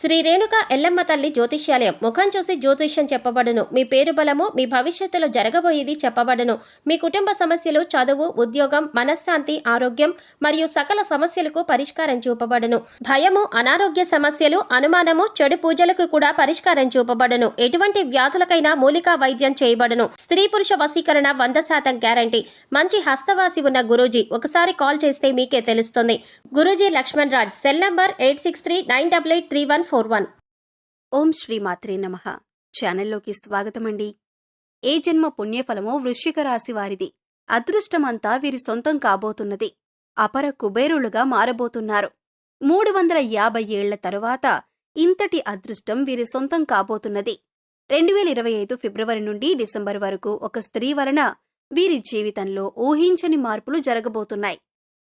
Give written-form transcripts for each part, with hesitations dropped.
శ్రీ రేణుక ఎల్లమ్మ తల్లి జ్యోతిష్యాలయం. ముఖం చూసి జ్యోతిష్యం చెప్పబడును. మీ పేరు బలము, మీ భవిష్యత్తులో జరగబోయేది చెప్పబడును. మీ కుటుంబ సమస్యలు, చదువు, ఉద్యోగం, మనశ్శాంతి, ఆరోగ్యం మరియు సకల సమస్యలకు పరిష్కారం చూపబడును. భయము, అనారోగ్య సమస్యలు, అనుమానము, చెడు పూజలకు కూడా పరిష్కారం చూపబడును. ఎటువంటి వ్యాధులకైనా మూలికా వైద్యం చేయబడును. స్త్రీ పురుష వశీకరణ 100% గ్యారంటీ. మంచి హస్తవాసి ఉన్న గురూజీ. ఒకసారి కాల్ చేస్తే మీకే తెలుస్తుంది. గురూజీ లక్ష్మణ్ రాజ్. Cell number 8639883141. ఓం శ్రీ మాత్రే నమః. ఛానల్లోకి స్వాగతమండి. ఏ జన్మ పుణ్యఫలమో వృశ్చిక రాశి వారిది. అదృష్టమంతా వీరి సొంతం కాబోతున్నది. అపర కుబేరులుగా మారబోతున్నారు. 350 ఏళ్ల తరువాత ఇంతటి అదృష్టం వీరి సొంతం కాబోతున్నది. 2025 ఫిబ్రవరి నుండి డిసెంబర్ వరకు ఒక స్త్రీ వలన వీరి జీవితంలో ఊహించని మార్పులు జరగబోతున్నాయి.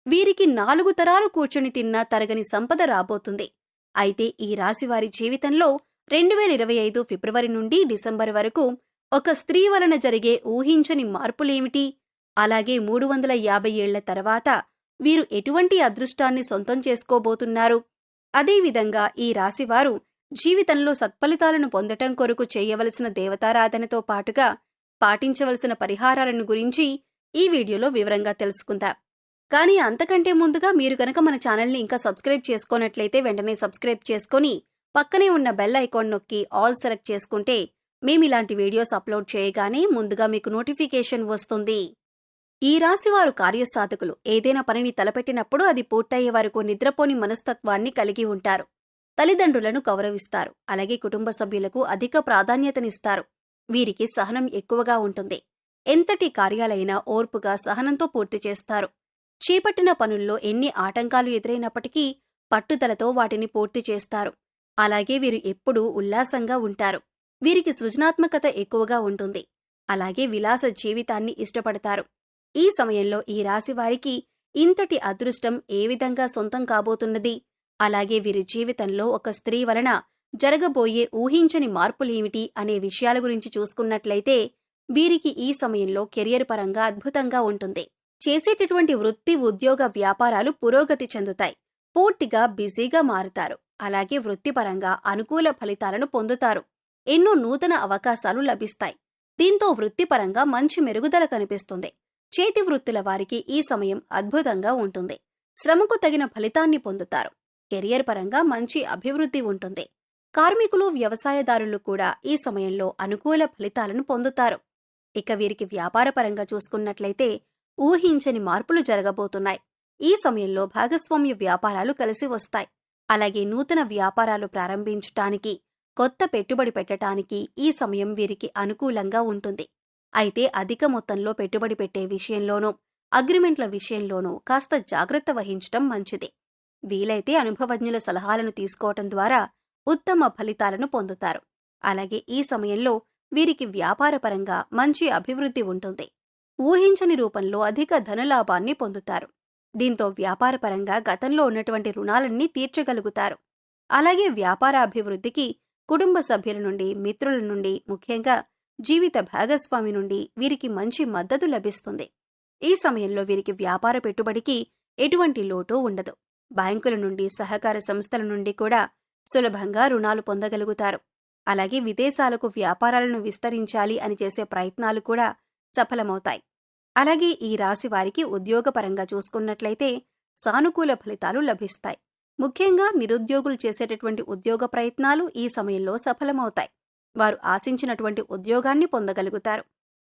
వీరికి 4 తరాలు కూర్చుని తిన్నా తరగని సంపద రాబోతుంది. అయితే ఈ రాశివారి జీవితంలో 2025 ఫిబ్రవరి నుండి డిసెంబర్ వరకు ఒక స్త్రీ వలన జరిగే ఊహించని మార్పులేమిటి? అలాగే 350 ఏళ్ల తర్వాత వీరు ఎటువంటి అదృష్టాన్ని సొంతం చేసుకోబోతున్నారు? అదేవిధంగా ఈ రాశివారు జీవితంలో సత్ఫలితాలను పొందటం కొరకు చేయవలసిన దేవతారాధనతో పాటుగా పాటించవలసిన పరిహారాలను గురించి ఈ వీడియోలో వివరంగా తెలుసుకుందాం. కానీ అంతకంటే ముందుగా మీరు గనక మన ఛానల్ని ఇంకా సబ్స్క్రైబ్ చేసుకోనట్లయితే వెంటనే సబ్స్క్రైబ్ చేసుకొని పక్కనే ఉన్న బెల్ ఐకాన్ నొక్కి ఆల్ సెలెక్ట్ చేసుకుంటే మేమిలాంటి వీడియోస్ అప్లోడ్ చేయగానే ముందుగా మీకు నోటిఫికేషన్ వస్తుంది. ఈ రాశివారు కార్యసాధకులు. ఏదైనా పనిని తలపెట్టినప్పుడు అది పూర్తయ్యే వరకు నిద్రపోని మనస్తత్వాన్ని కలిగి ఉంటారు. తల్లిదండ్రులను గౌరవిస్తారు. అలాగే కుటుంబ సభ్యులకు అధిక ప్రాధాన్యతనిస్తారు. వీరికి సహనం ఎక్కువగా ఉంటుంది. ఎంతటి కార్యాలైనా ఓర్పుగా సహనంతో పూర్తి చేస్తారు. చేపట్టిన పనుల్లో ఎన్ని ఆటంకాలు ఎదురైనప్పటికీ పట్టుదలతో వాటిని పూర్తి చేస్తారు. అలాగే వీరు ఎప్పుడూ ఉల్లాసంగా ఉంటారు. వీరికి సృజనాత్మకత ఎక్కువగా ఉంటుంది. అలాగే విలాస జీవితాన్ని ఇష్టపడతారు. ఈ సమయంలో ఈ రాశివారికి ఇంతటి అదృష్టం ఏ విధంగా సొంతం కాబోతున్నది? అలాగే వీరి జీవితంలో ఒక స్త్రీ వలన జరగబోయే ఊహించని మార్పులేమిటి అనే విషయాల గురించి చూసుకున్నట్లయితే వీరికి ఈ సమయంలో కెరియర్ పరంగా అద్భుతంగా ఉంటుంది. చేసేటటువంటి వృత్తి, ఉద్యోగ, వ్యాపారాలు పురోగతి చెందుతాయి. పూర్తిగా బిజీగా మారుతారు. అలాగే వృత్తిపరంగా అనుకూల ఫలితాలను పొందుతారు. ఎన్నో నూతన అవకాశాలు లభిస్తాయి. దీంతో వృత్తిపరంగా మంచి మెరుగుదల కనిపిస్తుంది. చేతి వృత్తుల వారికి ఈ సమయం అద్భుతంగా ఉంటుంది. శ్రమకు తగిన ఫలితాన్ని పొందుతారు. కెరియర్ పరంగా మంచి అభివృద్ధి ఉంటుంది. కార్మికులు, వ్యవసాయదారులు కూడా ఈ సమయంలో అనుకూల ఫలితాలను పొందుతారు. ఇక వీరికి వ్యాపారపరంగా చూసుకున్నట్లయితే ఊహించని మార్పులు జరగబోతున్నాయి. ఈ సమయంలో భాగస్వామ్య వ్యాపారాలు కలిసి వస్తాయి. అలాగే నూతన వ్యాపారాలు ప్రారంభించటానికి, కొత్త పెట్టుబడి పెట్టటానికి ఈ సమయం వీరికి అనుకూలంగా ఉంటుంది. అయితే అధిక మొత్తంలో పెట్టుబడి పెట్టే విషయంలోనూ, అగ్రిమెంట్ల విషయంలోనూ కాస్త జాగ్రత్త వహించటం మంచిది. వీలైతే అనుభవజ్ఞుల సలహాలను తీసుకోవటం ద్వారా ఉత్తమ ఫలితాలను పొందుతారు. అలాగే ఈ సమయంలో వీరికి వ్యాపారపరంగా మంచి అభివృద్ధి ఉంటుంది. ఊహించని రూపంలో అధిక ధనలాభాన్ని పొందుతారు. దీంతో వ్యాపారపరంగా గతంలో ఉన్నటువంటి రుణాలన్నీ తీర్చగలుగుతారు. అలాగే వ్యాపారాభివృద్ధికి కుటుంబ సభ్యుల నుండి, మిత్రుల నుండి, ముఖ్యంగా జీవిత భాగస్వామి నుండి వీరికి మంచి మద్దతు లభిస్తుంది. ఈ సమయంలో వీరికి వ్యాపార పెట్టుబడికి ఎటువంటి లోటు ఉండదు. బ్యాంకుల నుండి, సహకార సంస్థల నుండి కూడా సులభంగా రుణాలు పొందగలుగుతారు. అలాగే విదేశాలకు వ్యాపారాలను విస్తరించాలి అని చేసే ప్రయత్నాలు కూడా సఫలమవుతాయి. అలాగే ఈ రాశి వారికి ఉద్యోగపరంగా చూసుకున్నట్లయితే సానుకూల ఫలితాలు లభిస్తాయి. ముఖ్యంగా నిరుద్యోగులు చేసేటటువంటి ఉద్యోగ ప్రయత్నాలు ఈ సమయంలో సఫలమవుతాయి. వారు ఆశించినటువంటి ఉద్యోగాన్ని పొందగలుగుతారు.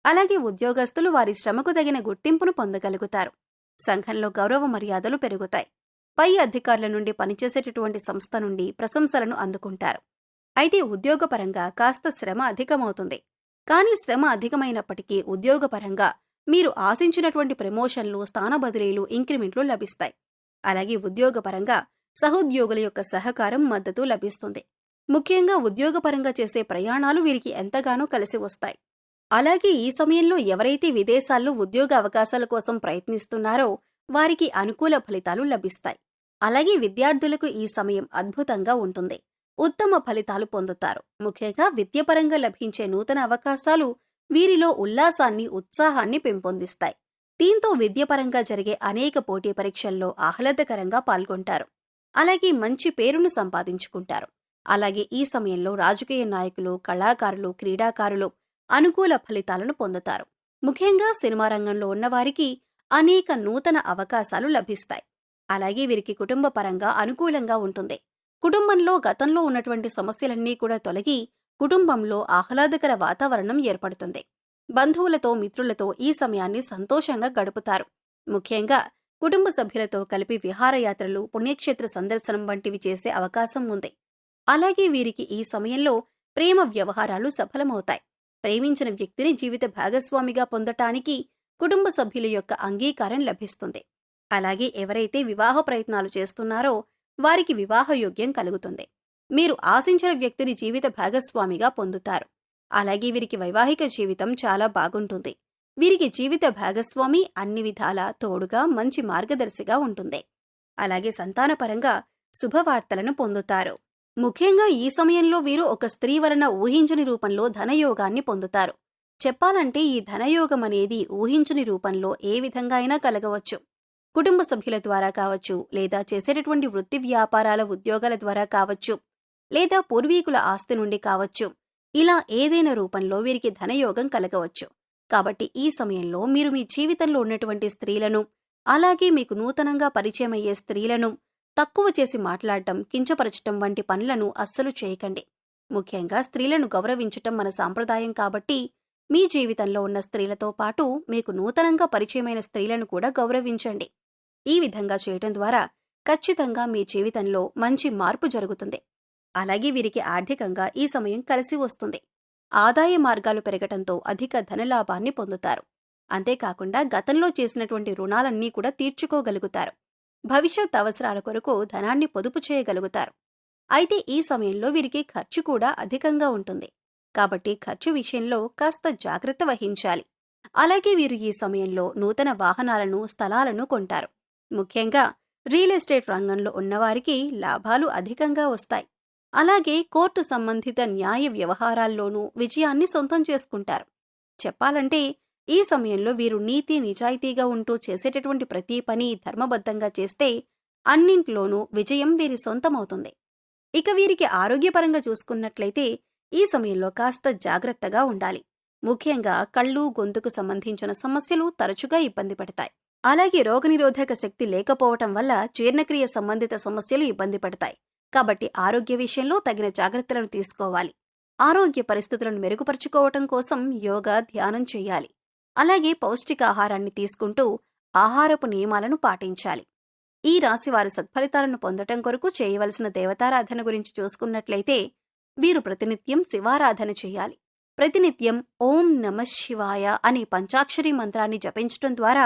అలాగే ఉద్యోగస్తులు వారి శ్రమకు తగిన గుర్తింపును పొందగలుగుతారు. సంఘంలో గౌరవ మర్యాదలు పెరుగుతాయి. పై అధికారుల నుండి, పనిచేసేటటువంటి సంస్థ నుండి ప్రశంసలను అందుకుంటారు. అయితే ఉద్యోగపరంగా కాస్త శ్రమ అధికమవుతుంది. కానీ శ్రమ అధికమైనప్పటికీ ఉద్యోగపరంగా మీరు ఆశించినటువంటి ప్రమోషన్లు, స్థాన బదిలీలు, ఇంక్రిమెంట్లు లభిస్తాయి. అలాగే ఉద్యోగపరంగా సహోద్యోగుల యొక్క సహకారం, మద్దతు లభిస్తుంది. ముఖ్యంగా ఉద్యోగపరంగా చేసే ప్రయాణాలు వీరికి ఎంతగానో కలిసి వస్తాయి. అలాగే ఈ సమయంలో ఎవరైతే విదేశాల్లో ఉద్యోగ అవకాశాల కోసం ప్రయత్నిస్తున్నారో వారికి అనుకూల ఫలితాలు లభిస్తాయి. అలాగే విద్యార్థులకు ఈ సమయం అద్భుతంగా ఉంటుంది. ఉత్తమ ఫలితాలు పొందుతారు. ముఖ్యంగా విద్యపరంగా లభించే నూతన అవకాశాలు వీరిలో ఉల్లాసాన్ని, ఉత్సాహాన్ని పెంపొందిస్తాయి. దీంతో విద్యపరంగా జరిగే అనేక పోటీ పరీక్షల్లో ఆహ్లాదకరంగా పాల్గొంటారు. అలాగే మంచి పేరును సంపాదించుకుంటారు. అలాగే ఈ సమయంలో రాజకీయ నాయకులు, కళాకారులు, క్రీడాకారులు అనుకూల ఫలితాలను పొందుతారు. ముఖ్యంగా సినిమా రంగంలో ఉన్నవారికి అనేక నూతన అవకాశాలు లభిస్తాయి. అలాగే వీరికి కుటుంబ పరంగా అనుకూలంగా ఉంటుంది. కుటుంబంలో గతంలో ఉన్నటువంటి సమస్యలన్నీ కూడా తొలగి కుటుంబంలో ఆహ్లాదకర వాతావరణం ఏర్పడుతుంది. బంధువులతో, మిత్రులతో ఈ సమయాన్ని సంతోషంగా గడుపుతారు. ముఖ్యంగా కుటుంబ సభ్యులతో కలిపి విహారయాత్రలు, పుణ్యక్షేత్ర సందర్శనం వంటివి చేసే అవకాశం ఉంది. అలాగే వీరికి ఈ సమయంలో ప్రేమ వ్యవహారాలు సఫలమవుతాయి. ప్రేమించిన వ్యక్తిని జీవిత భాగస్వామిగా పొందటానికి కుటుంబ సభ్యుల యొక్క అంగీకారం లభిస్తుంది. అలాగే ఎవరైతే వివాహ ప్రయత్నాలు చేస్తున్నారో వారికి వివాహయోగ్యం కలుగుతుంది. మీరు ఆశించిన వ్యక్తిని జీవిత భాగస్వామిగా పొందుతారు. అలాగే వీరికి వైవాహిక జీవితం చాలా బాగుంటుంది. వీరికి జీవిత భాగస్వామి అన్ని విధాలా తోడుగా, మంచి మార్గదర్శిగా ఉంటుంది. అలాగే సంతానపరంగా శుభవార్తలను పొందుతారు. ముఖ్యంగా ఈ సమయంలో వీరు ఒక స్త్రీ వలన ఊహించని రూపంలో ధనయోగాన్ని పొందుతారు. చెప్పాలంటే ఈ ధనయోగం అనేది ఊహించని రూపంలో ఏ విధంగా అయినా కలగవచ్చు. కుటుంబ సభ్యుల ద్వారా కావచ్చు, లేదా చేసేటటువంటి వృత్తి వ్యాపారాల, ఉద్యోగాల ద్వారా కావచ్చు, లేదా పూర్వీకుల ఆస్తి నుండి కావచ్చు. ఇలా ఏదైనా రూపంలో వీరికి ధనయోగం కలగవచ్చు. కాబట్టి ఈ సమయంలో మీరు మీ జీవితంలో ఉన్నటువంటి స్త్రీలను, అలాగే మీకు నూతనంగా పరిచయమయ్యే స్త్రీలను తక్కువ చేసి మాట్లాడటం, కించపరచటం వంటి పనులను అస్సలు చేయకండి. ముఖ్యంగా స్త్రీలను గౌరవించటం మన సాంప్రదాయం కాబట్టి మీ జీవితంలో ఉన్న స్త్రీలతో పాటు మీకు నూతనంగా పరిచయమైన స్త్రీలను కూడా గౌరవించండి. ఈ విధంగా చేయటం ద్వారా ఖచ్చితంగా మీ జీవితంలో మంచి మార్పు జరుగుతుంది. అలాగే వీరికి ఆర్థికంగా ఈ సమయం కలిసి వస్తుంది. ఆదాయ మార్గాలు పెరగటంతో అధిక ధనలాభాన్ని పొందుతారు. అంతేకాకుండా గతంలో చేసినటువంటి రుణాలన్నీ కూడా తీర్చుకోగలుగుతారు. భవిష్యత్ అవసరాల కొరకు ధనాన్ని పొదుపు చేయగలుగుతారు. అయితే ఈ సమయంలో వీరికి ఖర్చు కూడా అధికంగా ఉంటుంది. కాబట్టి ఖర్చు విషయంలో కాస్త జాగ్రత్త వహించాలి. అలాగే వీరు ఈ సమయంలో నూతన వాహనాలను, స్థలాలను కొంటారు. ముఖ్యంగా రియల్ ఎస్టేట్ రంగంలో ఉన్నవారికి లాభాలు అధికంగా వస్తాయి. అలాగే కోర్టు సంబంధిత న్యాయ వ్యవహారాల్లోనూ విజయాన్ని సొంతం చేసుకుంటారు. చెప్పాలంటే ఈ సమయంలో వీరు నీతి నిజాయితీగా ఉంటూ చేసేటటువంటి ప్రతి పని ధర్మబద్ధంగా చేస్తే అన్నింట్లోనూ విజయం వీరి సొంతమవుతుంది. ఇక వీరికి ఆరోగ్యపరంగా చూసుకున్నట్లయితే ఈ సమయంలో కాస్త జాగ్రత్తగా ఉండాలి. ముఖ్యంగా కళ్ళు, గొంతుకు సంబంధించిన సమస్యలు తరచుగా ఇబ్బంది పడతాయి. అలాగే రోగనిరోధక శక్తి లేకపోవటం వల్ల జీర్ణక్రియ సంబంధిత సమస్యలు ఇబ్బంది పడతాయి. కాబట్టి ఆరోగ్య విషయంలో తగిన జాగ్రత్తలను తీసుకోవాలి. ఆరోగ్య పరిస్థితులను మెరుగుపరుచుకోవటం కోసం యోగా, ధ్యానం చేయాలి. అలాగే పౌష్టికాహారాన్ని తీసుకుంటూ ఆహారపు నియమాలను పాటించాలి. ఈ రాశివారు సత్ఫలితాలను పొందటం కొరకు చేయవలసిన దేవతారాధన గురించి చూసుకున్నట్లయితే వీరు ప్రతినిత్యం శివారాధన చేయాలి. ప్రతినిత్యం ఓం నమః శివాయ అనే పంచాక్షరి మంత్రాన్ని జపించటం ద్వారా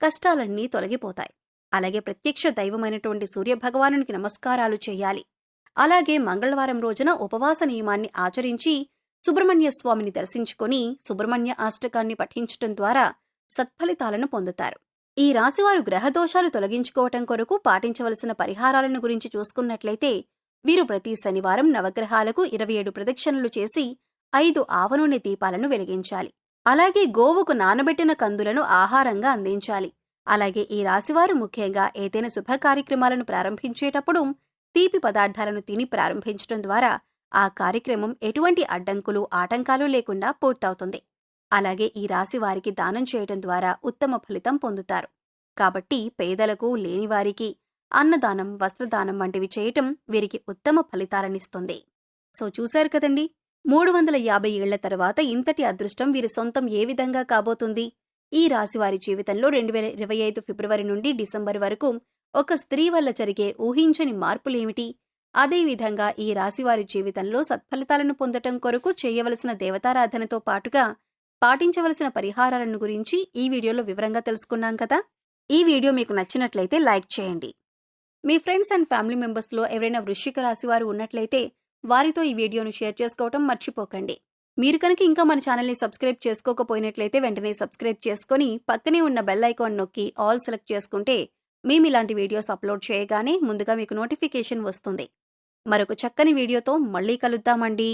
కష్టాలన్నీ తొలగిపోతాయి. అలాగే ప్రత్యక్ష దైవమైనటువంటి సూర్యభగవానునికి నమస్కారాలు చేయాలి. అలాగే మంగళవారం రోజున ఉపవాస నియమాన్ని ఆచరించి సుబ్రహ్మణ్య స్వామిని దర్శించుకొని సుబ్రహ్మణ్య అష్టకాన్ని పఠించటం ద్వారా సత్ఫలితాలను పొందుతారు. ఈ రాశివారు గ్రహదోషాలు తొలగించుకోవటం కొరకు పాటించవలసిన పరిహారాలను గురించి చూసుకున్నట్లయితే వీరు ప్రతి శనివారం నవగ్రహాలకు 27 ప్రదక్షిణలు చేసి 5 ఆవనూనె దీపాలను వెలిగించాలి. అలాగే గోవుకు నానబెట్టిన కందులను ఆహారంగా అందించాలి. అలాగే ఈ రాశివారు ముఖ్యంగా ఏదైనా శుభ కార్యక్రమాలను ప్రారంభించేటప్పుడు తీపి పదార్థాలను తిని ప్రారంభించడం ద్వారా ఆ కార్యక్రమం ఎటువంటి అడ్డంకులు, ఆటంకాలు లేకుండా పూర్తవుతుంది. అలాగే ఈ రాశి వారికి దానం చేయటం ద్వారా ఉత్తమ ఫలితం పొందుతారు. కాబట్టి పేదలకు, లేనివారికి అన్నదానం, వస్త్రదానం వంటివి చేయటం వీరికి ఉత్తమ ఫలితాలనిస్తుంది. సో చూశారు కదండి, 350 ఏళ్ల తర్వాత ఇంతటి అదృష్టం వీరి సొంతం ఏ విధంగా కాబోతుంది. ఈ రాశివారి జీవితంలో 2025 ఫిబ్రవరి నుండి డిసెంబర్ వరకు ఒక స్త్రీ వల్ల జరిగే ఊహించని మార్పులేమిటి, అదేవిధంగా ఈ రాశివారి జీవితంలో సత్ఫలితాలను పొందటం కొరకు చేయవలసిన దేవతారాధనతో పాటుగా పాటించవలసిన పరిహారాలను గురించి ఈ వీడియోలో వివరంగా తెలుసుకున్నాం కదా. ఈ వీడియో మీకు నచ్చినట్లయితే లైక్ చేయండి. మీ ఫ్రెండ్స్ అండ్ ఫ్యామిలీ మెంబర్స్లో ఎవరైనా వృశ్చిక రాశివారు ఉన్నట్లయితే వారితో ఈ వీడియోను షేర్ చేసుకోవటం మర్చిపోకండి. మీరు కనుక ఇంకా మన ఛానల్ని సబ్స్క్రైబ్ చేసుకోకపోయినట్లయితే వెంటనే సబ్స్క్రైబ్ చేసుకుని పక్కనే ఉన్న బెల్ ఐకాన్ నొక్కి ఆల్ సెలెక్ట్ చేసుకుంటే మేము ఇలాంటి వీడియోస్ అప్లోడ్ చేయగానే ముందుగా మీకు నోటిఫికేషన్ వస్తుంది. మరొక చక్కని వీడియోతో మళ్ళీ కలుద్దామండి.